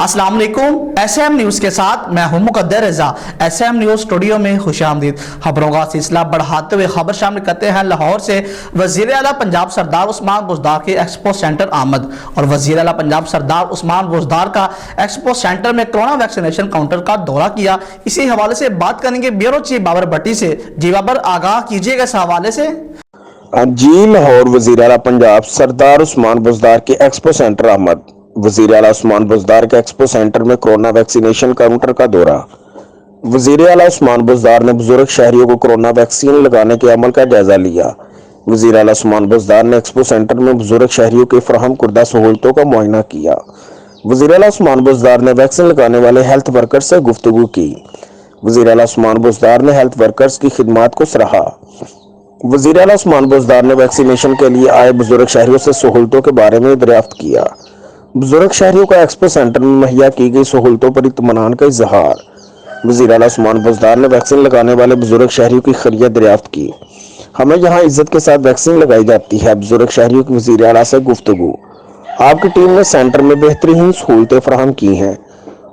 अस्सलाम वालेकुम। SM news के साथ मैं हूं मुकद्दर रजा। SM न्यूज़ स्टूडियो में खुशामदीद। खबरों का सिलसिला बढ़ाते हुए खबर शामिल करते हैं लाहौर से। वज़ीर आला पंजाब सरदार उस्मान बुज़दार के एक्सपो सेंटर आमद। और वज़ीर आला पंजाब सरदार उस्मान बुज़दार का एक्सपो सेंटर में कोरोना वैक्सीनेशन काउंटर का दौरा किया। इसी हवाले से बात करेंगे ब्यूरो चीफ बाबर भट्टी से। जी बाबर, आगाह कीजिएगा इस हवाले से। जी, लाहौर वज़ीर आला पंजाब सरदार उस्मान बुज़दार के एक्सपो सेंटर आमद। वज़ीर आला उस्मान बुज़दार के एक्सपो सेंटर में कोरोना वैक्सीनेशन काउंटर का दौरा। वज़ीर आला उस्मान बुज़दार ने बुजुर्ग शहरियों को कोरोना वैक्सीन लगाने के अमल का जायजा लिया। वज़ीर आला उस्मान बुज़दार ने एक्सपो सेंटर में बुजुर्ग शहरियों के फराहम करदा सहूलतों का मुआयना किया। वज़ीर आला उस्मान बुज़दार ने वैक्सीन लगाने वाले हेल्थ वर्कर्स से गुफ्तगू की। वज़ीर आला उस्मान बुज़दार ने हेल्थ वर्कर्स की खिदमात को सराहा। वज़ीर आला उस्मान बुज़दार ने वैक्सीनेशन के लिए आए बुजुर्ग शहरियों से सहूलतों के बारे में दरियाफ्त किया। बुजुर्ग शहरियों का एक्सपो सेंटर में मुहैया की गई सहूलतों पर इत्मीनान का इजहार। वज़ीर आला उस्मान बुज़दार ने वैक्सीन लगाने वाले बुजुर्ग शहरियों की खैरियत दरियाफ्त की। हमें यहाँ इज्जत के साथ वैक्सीन लगाई जाती है। बुजुर्ग शहरियों की वज़ीर आला से गुफ्तगू। आपकी टीम ने सेंटर में बेहतरीन सहूलतें फराहम की हैं।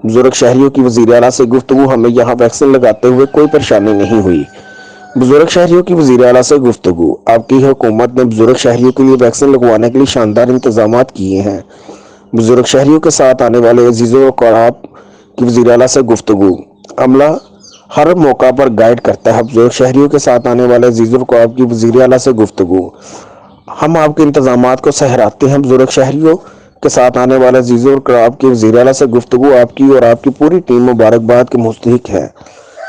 बुजुर्ग शहरियों की वज़ीर आला से गुफ्तगू। हमें यहाँ वैक्सीन लगाते हुए कोई परेशानी नहीं हुई। बुजुर्ग शहरियों की वज़ीर आला से गुफ्तगू। आपकी हुकूमत ने बुजुर्ग शहरियों के लिए वैक्सीन लगवाने के लिए शानदार इंतजाम किए हैं। बुजुर्ग शहरियों के साथ आने वाले अजीज़ों और क़राब की वज़ीर आला से गुफ्तगू। अमला हर मौका पर गाइड करता है। बुजुर्ग शहरियों के साथ आने वाले अजीज़ों और क़राब की वज़ीर आला से गुफ्तगू। हम आपके इंतजामात को सहराते हैं। बुजुर्ग शहरियों के साथ आने वाले अजीज़ों और क़राब की वज़ीर आला से गुफ्तगू। आपकी और आपकी पूरी टीम मुबारकबाद के मुस्तहिक है।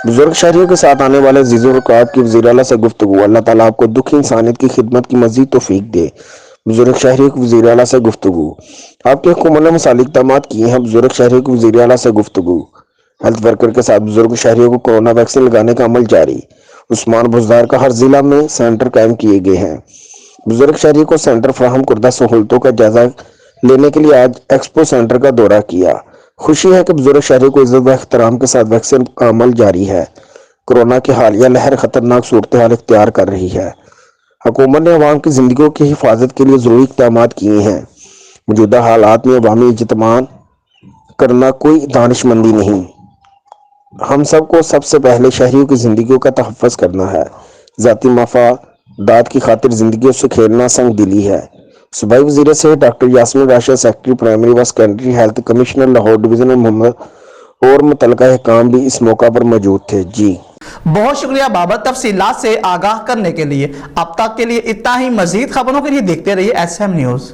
बुजुर्ग शहरियों के साथ आने वाले अजीज़ों और क़राब की वज़ीर आला से गुफ्तगू। अल्लाह ताला आपको दुखी इंसानियत की खिदमत की मज़ीद तौफीक दे। बुजुर्ग शहरियों की वज़ीर आला से गुफ्तगू। आपकी हुकूमत ने मसालिक इक़दामात किए हैं। बुजुर्ग शहरियों की वज़ीर आला से गुफ्तगू। हेल्थ वर्कर के साथ बुजुर्ग शहरियों को कोरोना वैक्सीन लगाने का अमल जारी। उस्मान बुज़दार का हर जिला में सेंटर कायम किए गए हैं। बुजुर्ग शहरियों को सेंटर फराहम करदा सहूलतों का जायजा लेने के लिए आज एक्सपो सेंटर का दौरा किया। खुशी है कि बुजुर्ग शहरियों को इज्जत व एहतराम के साथ वैक्सीन का अमल जारी है। कोरोना की हालिया लहर खतरनाक सूरत हाल इख्तियार कर रही है। हुकूमत ने अवाम की जिंदगियों की हिफाजत के लिए जरूरी इक़दाम किए हैं। मौजूदा हालात में अवामी इज्तिमा करना कोई दानिशमंदी नहीं। हम सबको सबसे पहले शहरियों की जिंदगियों का तहफ़्फ़ुज़ करना है। ज़ाती मफादात की खातिर जिंदगियों से खेलना संग दिली है। सूबाई वज़ीर सेहत doctor Yasmin Rashid, secretary primary व secondary health commissioner Lahore division Mohammad और मुतल्लिका अहकाम भी इस मौका पर मौजूद थे। जी बहुत शुक्रिया बाबर, तफसीलात से आगाह करने के लिए। अब तक के लिए इतना ही। मजीद खबरों के लिए देखते रहिए SM न्यूज़।